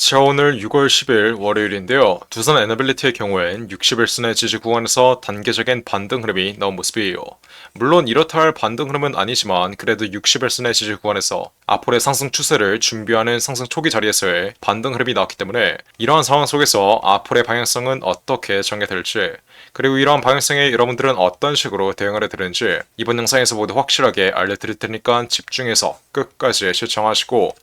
자, 오늘 6월 10일 월요일인데요. 두산 에너빌리티의 경우엔 60일선의 지지 구간에서 단계적인 반등 흐름이 나온 모습이에요. 물론 이렇다 할 반등 흐름은 아니지만 그래도 60일선의 지지 구간에서 앞으로의 상승 추세를 준비하는 상승 초기 자리에서의 반등 흐름이 나왔기 때문에 이러한 상황 속에서 앞으로의 방향성은 어떻게 전개될지, 그리고 이러한 방향성에 여러분들은 어떤 식으로 대응을 해야 되는지 이번 영상에서 모두 확실하게 알려드릴 테니까 집중해서 끝까지 시청하시고,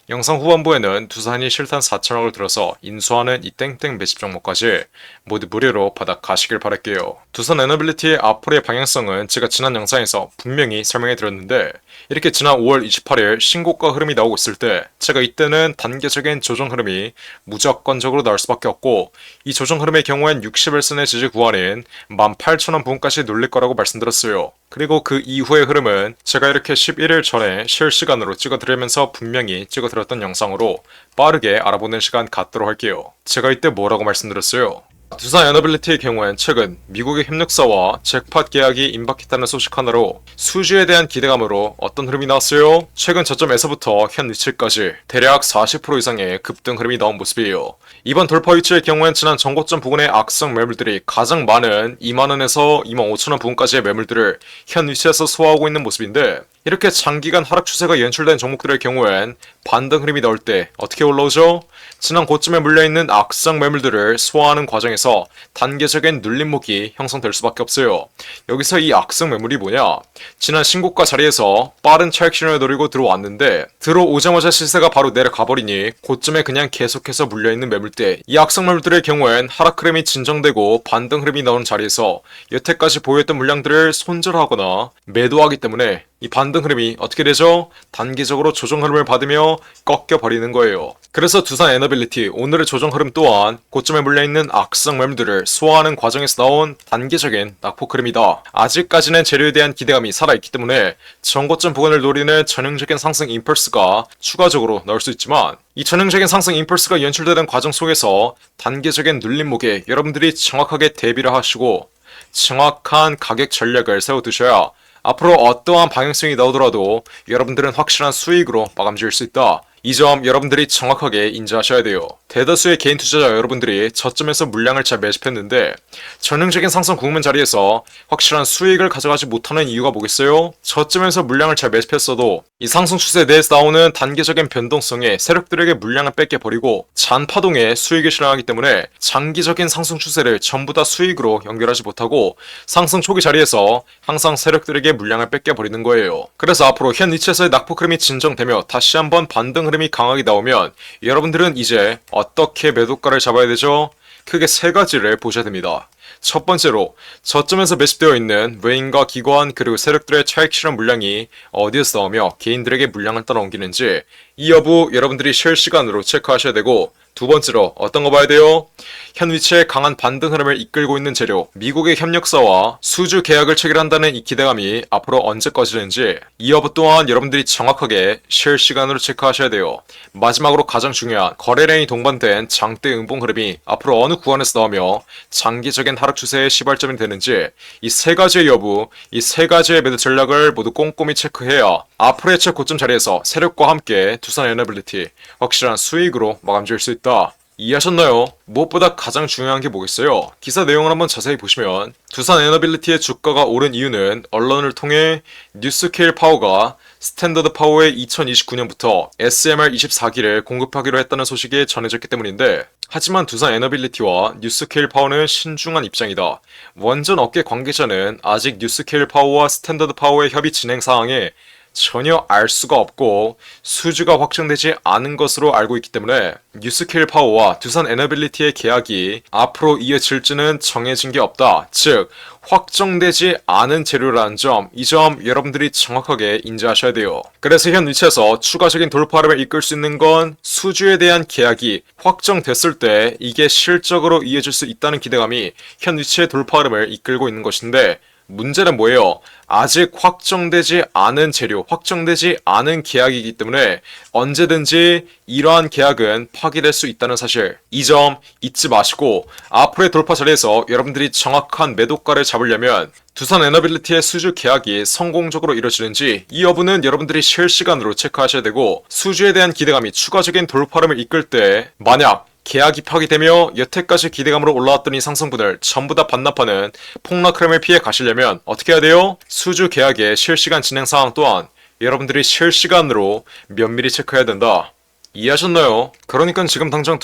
영상 후반부에는 두산이 실탄 4천억을 들어서 인수하는 이 땡땡 매집 종목까지 모두 무료로 받아 가시길 바랄게요. 두산 에너빌리티의 앞으로의 방향성은 제가 지난 영상에서 분명히 설명해 드렸는데, 이렇게 지난 5월 28일 신고가 흐름이 나오고 있을 때 제가 이때는 단계적인 조정 흐름이 무조건적으로 나올 수밖에 없고, 이 조정 흐름의 경우엔 60일선의 지지 구간인 18,000원 부분까지 눌릴 거라고 말씀드렸어요. 그리고 그 이후의 흐름은 제가 이렇게 11일 전에 실시간으로 찍어드리면서 분명히 찍어드렸던 영상으로 빠르게 알아보는 시간 갖도록 할게요. 제가 이때 뭐라고 말씀드렸어요? 두산 에너빌리티의 경우엔 최근 미국의 협력사와 잭팟 계약이 임박했다는 소식 하나로 수주에 대한 기대감으로 어떤 흐름이 나왔어요? 최근 저점에서부터 현 위치까지 대략 40% 이상의 급등 흐름이 나온 모습이에요. 이번 돌파 위치의 경우엔 지난 전고점 부근의 악성 매물들이 가장 많은 2만원에서 25,000원 부근까지의 매물들을 현 위치에서 소화하고 있는 모습인데, 이렇게 장기간 하락 추세가 연출된 종목들의 경우엔 반등 흐름이 나올 때 어떻게 올라오죠? 지난 고점에 물려있는 악성 매물들을 소화하는 과정에서 단계적인 눌림목이 형성될 수밖에 없어요. 여기서 이 악성 매물이 뭐냐? 지난 신고가 자리에서 빠른 차익 신호를 노리고 들어왔는데 들어오자마자 시세가 바로 내려가 버리니 고점에 그냥 계속해서 물려있는 매물대, 이 악성 매물들의 경우엔 하락 흐름이 진정되고 반등 흐름이 나오는 자리에서 여태까지 보였던 물량들을 손절하거나 매도하기 때문에 이 반등 흐름이 어떻게 되죠? 단기적으로 조정 흐름을 받으며 꺾여버리는 거예요. 그래서 두산 에너빌리티 오늘의 조정 흐름 또한 고점에 물려있는 악성 매물들을 소화하는 과정에서 나온 단계적인 낙폭 흐름이다. 아직까지는 재료에 대한 기대감이 살아있기 때문에 전고점 부근을 노리는 전형적인 상승 임펄스가 추가적으로 나올 수 있지만, 이 전형적인 상승 임펄스가 연출되는 과정 속에서 단계적인 눌림목에 여러분들이 정확하게 대비를 하시고 정확한 가격 전략을 세워두셔야 앞으로 어떠한 방향성이 나오더라도 여러분들은 확실한 수익으로 마감 지을 수 있다. 이 점 여러분들이 정확하게 인지하셔야 돼요. 대다수의 개인 투자자 여러분들이 저점에서 물량을 잘 매집했는데 전형적인 상승 국면 자리에서 확실한 수익을 가져가지 못하는 이유가 뭐겠어요? 저점에서 물량을 잘 매집했어도 이 상승 추세에 대해서 나오는 단계적인 변동성에 세력들에게 물량을 뺏겨버리고 잔파동에 수익을 실현하기 때문에 장기적인 상승 추세를 전부 다 수익으로 연결하지 못하고 상승 초기 자리에서 항상 세력들에게 물량을 뺏겨버리는 거예요. 그래서 앞으로 현 위치에서의 낙폭 흐름이 진정되며 다시 한번 반등 흐름이 강하게 나오면 여러분들은 이제 어떻게 매도가를 잡아야 되죠? 크게 세 가지를 보셔야 됩니다. 첫 번째로 저점에서 매집되어 있는 외인과 기관 그리고 세력들의 차익 실현 물량이 어디에서 나오며 개인들에게 물량을 따라 옮기는지 이 여부 여러분들이 실시간으로 체크하셔야 되고, 두 번째로 어떤 거 봐야 돼요? 현 위치에 강한 반등 흐름을 이끌고 있는 재료, 미국의 협력사와 수주 계약을 체결한다는 이 기대감이 앞으로 언제 꺼지는지 이 여부 또한 여러분들이 정확하게 실시간으로 체크하셔야 돼요. 마지막으로 가장 중요한 거래량이 동반된 장대 음봉 흐름이 앞으로 어느 구간에서 나오며 장기적인 하락 추세의 시발점이 되는지, 이 세 가지의 여부, 이 세 가지의 매도 전략을 모두 꼼꼼히 체크해야 앞으로의 최고점 자리에서 세력과 함께 두산 에너빌리티 확실한 수익으로 마감 지을 수 있다. 이해하셨나요? 무엇보다 가장 중요한 게 뭐겠어요? 기사 내용을 한번 자세히 보시면 두산 에너빌리티의 주가가 오른 이유는 언론을 통해 뉴스케일 파워가 스탠더드 파워의 2029년부터 SMR24기를 공급하기로 했다는 소식이 전해졌기 때문인데, 하지만 두산 에너빌리티와 뉴스케일 파워는 신중한 입장이다. 원전 업계 관계자는 아직 뉴스케일 파워와 스탠더드 파워의 협의 진행 사항에 전혀 알 수가 없고 수주가 확정되지 않은 것으로 알고 있기 때문에 뉴스케일 파워와 두산 에너빌리티의 계약이 앞으로 이어질지는 정해진 게 없다. 즉 확정되지 않은 재료라는 점, 이 점 여러분들이 정확하게 인지하셔야 돼요. 그래서 현 위치에서 추가적인 돌파 흐름을 이끌 수 있는 건 수주에 대한 계약이 확정됐을 때 이게 실적으로 이어질 수 있다는 기대감이 현 위치의 돌파 흐름을 이끌고 있는 것인데, 문제는 뭐예요? 아직 확정되지 않은 재료, 확정되지 않은 계약이기 때문에 언제든지 이러한 계약은 파기될 수 있다는 사실. 이 점 잊지 마시고 앞으로의 돌파 자리에서 여러분들이 정확한 매도가를 잡으려면 두산 에너빌리티의 수주 계약이 성공적으로 이루어지는지 이 여부는 여러분들이 실시간으로 체크하셔야 되고, 수주에 대한 기대감이 추가적인 돌파름을 이끌 때 만약 계약이 파기되며 여태까지 기대감으로 올라왔던 이 상승분을 전부 다 반납하는 폭락 흐름을 피해 가시려면 어떻게 해야 돼요? 수주 계약의 실시간 진행 상황 또한 여러분들이 실시간으로 면밀히 체크해야 된다. 이해하셨나요? 그러니까 지금 당장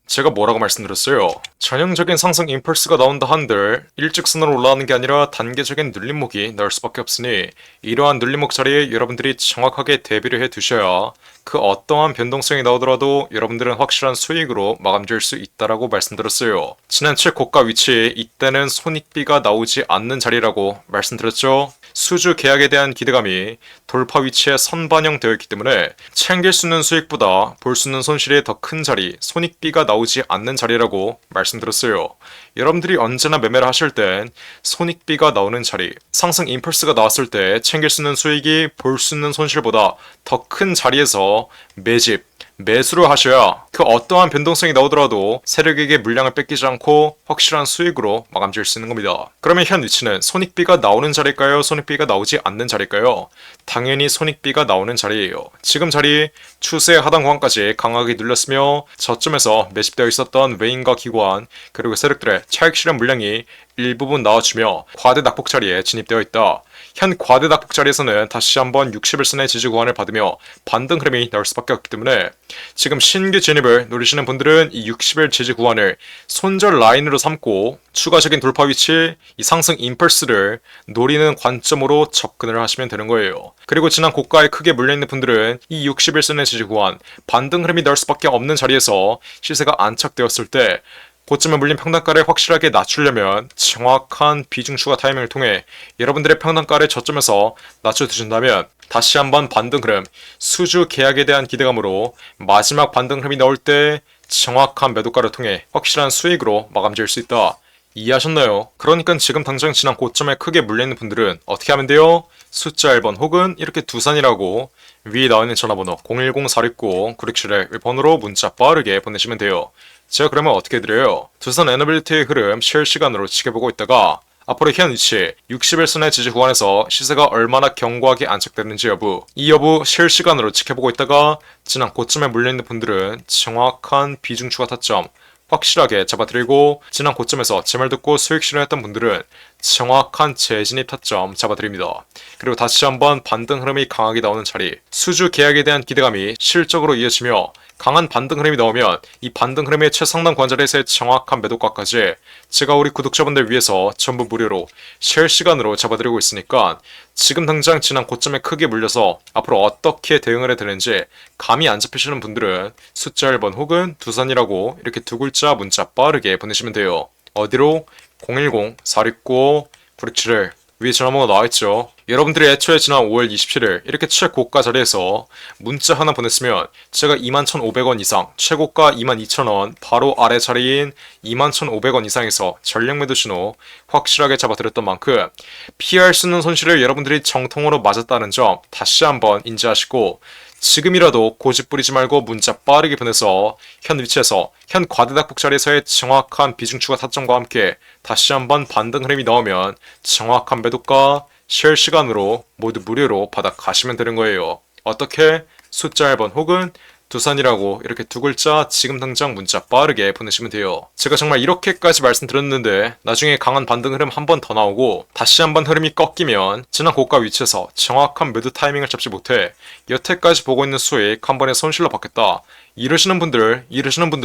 제가 뭐라고 말씀드렸어요? 전형적인 상승 임펄스가 나온다 한들 일직선으로 올라가는 게 아니라 단계적인 눌림목이 나올 수밖에 없으니 이러한 눌림목 자리에 여러분들이 정확하게 대비를 해 두셔야 그 어떠한 변동성이 나오더라도 여러분들은 확실한 수익으로 마감 지을 수 있다라고 말씀드렸어요. 지난 최고가 위치, 이때는 손익비가 나오지 않는 자리라고 말씀드렸죠. 수주 계약에 대한 기대감이 돌파 위치에 선반영되어 있기 때문에 챙길 수 있는 수익보다 볼 수 있는 손실이 더 큰 자리, 손익비가 나오지 않는 자리라고 말씀드렸어요. 여러분들이 언제나 매매를 하실 땐 손익비가 나오는 자리, 상승 임펄스가 나왔을 때 챙길 수 있는 수익이 볼 수 있는 손실보다 더 큰 자리에서 매집, 매수를 하셔야 그 어떠한 변동성이 나오더라도 세력에게 물량을 뺏기지 않고 확실한 수익으로 마감 지을 수 있는 겁니다. 그러면 현 위치는 손익비가 나오는 자리일까요? 손익비가 나오지 않는 자리일까요? 당연히 손익비가 나오는 자리예요. 지금 자리 추세 하단 구간까지 강하게 눌렸으며 저점에서 매집되어 있었던 외인과 기관 그리고 세력들의 차익 실현 물량이 일부분 나와주며 과대 낙폭 자리에 진입되어 있다. 현 과대 낙폭 자리에서는 다시 한번 60일선의 지지 구간을 받으며 반등 흐름이 나올 수밖에 없기 때문에 지금 신규 진입을 노리시는 분들은 이 60일 지지 구간을 손절 라인으로 삼고 추가적인 돌파 위치, 이 상승 임펄스를 노리는 관점으로 접근을 하시면 되는 거예요. 그리고 지난 고가에 크게 물려있는 분들은 이 60일선의 지지 구간, 반등 흐름이 나올 수밖에 없는 자리에서 시세가 안착되었을 때 고점에 물린 평단가를 확실하게 낮추려면 정확한 비중 추가 타이밍을 통해 여러분들의 평단가를 저점에서 낮춰두신다면 다시 한번 반등 흐름, 수주 계약에 대한 기대감으로 마지막 반등 흐름이 나올 때 정확한 매도가를 통해 확실한 수익으로 마감 지을 수 있다. 이해하셨나요? 그러니까 지금 당장 지난 고점에 크게 물려있는 분들은 어떻게 하면 돼요? 숫자 1번 혹은 이렇게 두산이라고 위에 나와있는 전화번호 010-469-9671번으로 문자 빠르게 보내시면 돼요. 제가 그러면 어떻게 드려요? 두산 에너빌리티의 흐름 실시간으로 지켜보고 있다가 앞으로 현 위치 60일선의 지지 구간에서 시세가 얼마나 견고하게 안착되는지 여부, 이 여부 실시간으로 지켜보고 있다가 지난 고점에 물려있는 분들은 정확한 비중 추가 타점 확실하게 잡아드리고 지난 고점에서 제 말 듣고 수익 실현했던 분들은 정확한 재진입 타점 잡아드립니다. 그리고 다시 한번 반등 흐름이 강하게 나오는 자리, 수주 계약에 대한 기대감이 실적으로 이어지며 강한 반등 흐름이 나오면 이 반등 흐름의 최상단 관절에서의 정확한 매도가까지 제가 우리 구독자분들 위해서 전부 무료로 실시간으로 잡아드리고 있으니까 지금 당장 지난 고점에 크게 물려서 앞으로 어떻게 대응을 해야 되는지 감이 안 잡히시는 분들은 숫자 1번 혹은 두산이라고 이렇게 두 글자 문자 빠르게 보내시면 돼요. 어디로? 010-469-9671 위에 전화번호 나와있죠. 여러분들이 애초에 지난 5월 27일 이렇게 최고가 자리에서 문자 하나 보냈으면 제가 21,500원 이상, 최고가 22,000원 바로 아래 자리인 21,500원 이상에서 전략 매도 신호 확실하게 잡아드렸던 만큼 피할 수 있는 손실을 여러분들이 정통으로 맞았다는 점 다시 한번 인지하시고 지금이라도 고집 부리지 말고 문자 빠르게 보내서 현 위치에서 현 과대낙폭 자리에서의 정확한 비중 추가 타점과 함께 다시 한번 반등 흐름이 나오면 정확한 매도가 실시간으로 모두 무료로 받아 가시면 되는 거예요. 어떻게? 숫자 1번 혹은 두산이라고 이렇게 두 글자 지금 당장 문자 빠르게 보내시면 돼요. 제가 정말 이렇게까지 말씀드렸는데 나중에 강한 반등 흐름 한 번 더 나오고 다시 한번 흐름이 꺾이면 지난 고가 위치에서 정확한 매도 타이밍을 잡지 못해 여태까지 보고 있는 수익 한 번에 손실로 받겠다. 이러시는 분들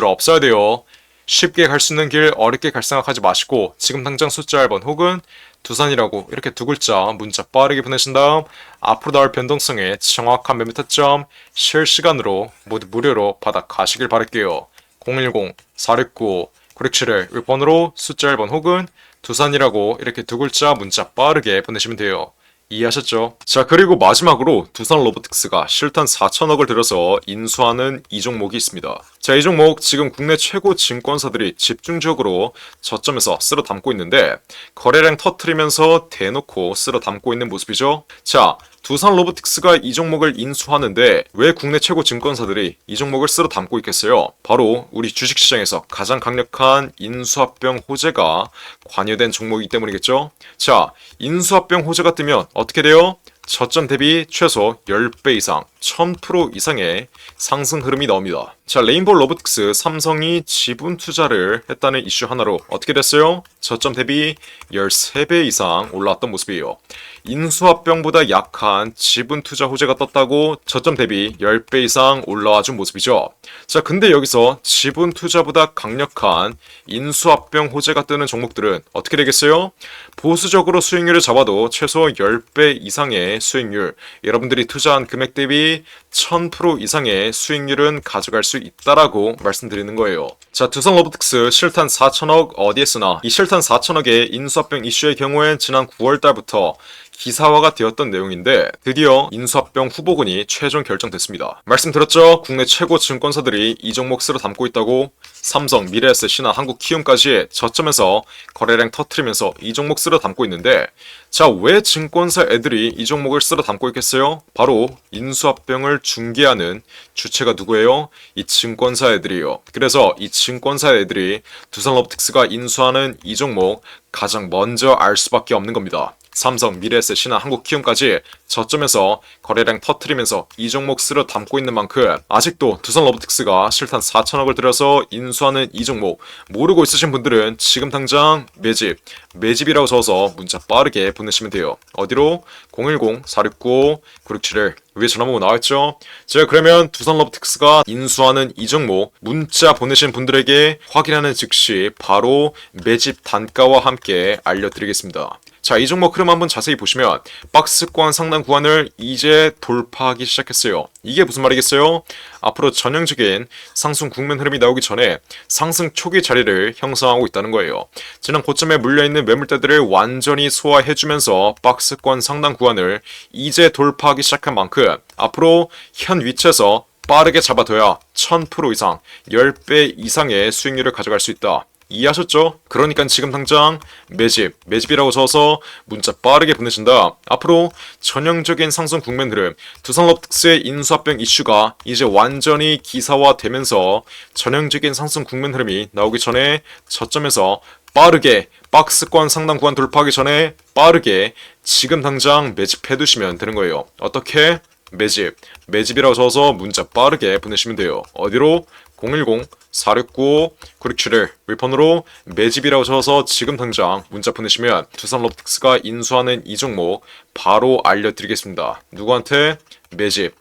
없어야 돼요. 쉽게 갈 수 있는 길 어렵게 갈 생각하지 마시고 지금 당장 숫자 1번 혹은 두산이라고 이렇게 두 글자 문자 빠르게 보내신 다음 앞으로 나올 변동성에 정확한 매매 타점 실시간으로 모두 무료로 받아 가시길 바랄게요. 010-469-9671 번호로 숫자 1번 혹은 두산이라고 이렇게 두 글자 문자 빠르게 보내시면 돼요. 이해하셨죠? 자, 그리고 마지막으로 두산 로보틱스가 실탄 4천억을 들여서 인수하는 이 종목이 있습니다. 자, 자, 이 종목 지금 국내 최고 증권사들이 집중적으로 저점에서 쓸어 담고 있는데 거래량 터트리면서 대놓고 쓸어 담고 있는 모습이죠. 자, 두산 로보틱스가 이 종목을 인수하는데 왜 국내 최고 증권사들이 이 종목을 쓸어 담고 있겠어요? 바로 우리 주식시장에서 가장 강력한 인수합병 호재가 관여된 종목이기 때문이겠죠. 자, 인수합병 호재가 뜨면 어떻게 돼요? 저점 대비 최소 10배 이상, 1000% 이상의 상승 흐름이 나옵니다. 자, 레인보우 로보틱스, 삼성이 지분 투자를 했다는 이슈 하나로 어떻게 됐어요? 저점 대비 13배 이상 올라왔던 모습이에요. 인수합병보다 약한 지분 투자 호재가 떴다고 저점 대비 10배 이상 올라와 준 모습이죠. 자, 근데 여기서 지분 투자보다 강력한 인수합병 호재가 뜨는 종목들은 어떻게 되겠어요? 보수적으로 수익률을 잡아도 최소 10배 이상의 수익률, 여러분들이 투자한 금액 대비 1000% 이상의 수익률은 가져갈 수 있다라고 말씀드리는 거예요. 자, 두산 로보틱스 실탄 4천억 어디에 쓰나? 이 실탄 4천억의 인수합병 이슈의 경우엔 지난 9월 달부터 기사화가 되었던 내용인데 드디어 인수합병 후보군이 최종 결정됐습니다. 말씀드렸죠? 국내 최고 증권사들이 이 종목 쓸어 담고 있다고. 삼성, 미래에셋이나 한국키움까지 저점에서 거래량 터트리면서 이 종목 쓸어 담고 있는데, 자, 왜 증권사 애들이 이 종목을 쓸어 담고 있겠어요? 바로 인수합병을 중개하는 주체가 누구예요? 이 증권사 애들이에요. 그래서 이 증권사 애들이 두산 로보틱스가 인수하는 이 종목 가장 먼저 알 수밖에 없는 겁니다. 삼성, 미래에셋이나 한국키움까지 저점에서 거래량 터트리면서 이 종목 쓸어 담고 있는 만큼 아직도 두산 로보틱스가 실탄 4천억을 들여서 인수하는 이 종목 모르고 있으신 분들은 지금 당장 매집이라고 적어서 문자 빠르게 보내시면 돼요. 어디로? 010-469-9671 위에 전화번호 나와있죠? 제가 그러면 두산 로보틱스가 인수하는 이 종목 문자 보내신 분들에게 확인하는 즉시 바로 매집 단가와 함께 알려드리겠습니다. 자, 이 종목 흐름 한번 자세히 보시면 박스권 상단 구간을 이제 돌파하기 시작했어요. 이게 무슨 말이겠어요? 앞으로 전형적인 상승 국면 흐름이 나오기 전에 상승 초기 자리를 형성하고 있다는 거예요. 지난 고점에 물려있는 매물대들을 완전히 소화해주면서 박스권 상단 구간을 이제 돌파하기 시작한 만큼 앞으로 현 위치에서 빠르게 잡아둬야 1000% 이상, 10배 이상의 수익률을 가져갈 수 있다. 이해하셨죠? 그러니까 지금 당장 매집이라고 적어서 문자 빠르게 보내신다. 앞으로 전형적인 상승 국면 흐름, 두산 로보틱스의 인수합병 이슈가 이제 완전히 기사화되면서 전형적인 상승 국면 흐름이 나오기 전에 저점에서 빠르게 박스권 상단 구간 돌파하기 전에 빠르게 지금 당장 매집해두시면 되는 거예요. 어떻게? 매집이라고 적어서 문자 빠르게 보내시면 돼요. 어디로? 010-469-9671 윌폰으로 매집이라고 적어서 지금 당장 문자 보내시면 두산 로보틱스가 인수하는 이 종목 바로 알려드리겠습니다. 누구한테?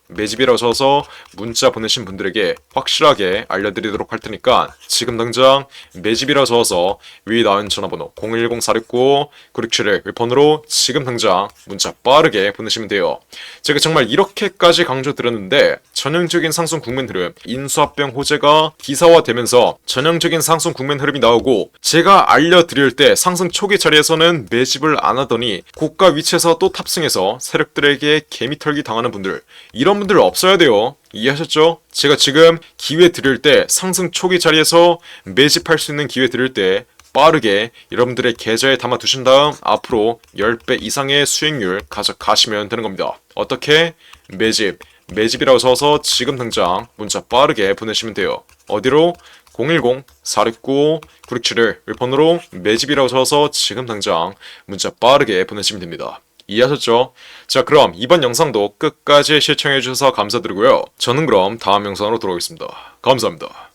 매집이라고 적어서 문자 보내신 분들에게 확실하게 알려드리도록 할 테니까 지금 당장 매집이라고 적어서 위에 나온 전화번호 010-469-9671 윌폰으로 지금 당장 문자 빠르게 보내시면 돼요. 제가 정말 이렇게까지 강조드렸는데 전형적인 상승 국면 흐름, 인수합병 호재가 기사화되면서 전형적인 상승 국면 흐름이 나오고 제가 알려드릴 때 상승 초기 자리에서는 매집을 안 하더니 고가 위치에서 또 탑승해서 세력들에게 개미털기 당하는 분들, 이런 분들 없어야 돼요. 이해하셨죠? 제가 지금 기회 드릴 때 상승 초기 자리에서 매집할 수 있는 기회 드릴 때 빠르게 여러분들의 계좌에 담아 두신 다음 앞으로 10배 이상의 수익률 가져가시면 되는 겁니다. 어떻게? 매집이라고 써서 지금 당장 문자 빠르게 보내시면 돼요. 어디로? 010-469-9671 윌폰으로 매집이라고 써서 지금 당장 문자 빠르게 보내시면 됩니다. 이해하셨죠? 자, 그럼 이번 영상도 끝까지 시청해주셔서 감사드리고요. 저는 그럼 다음 영상으로 돌아오겠습니다. 감사합니다.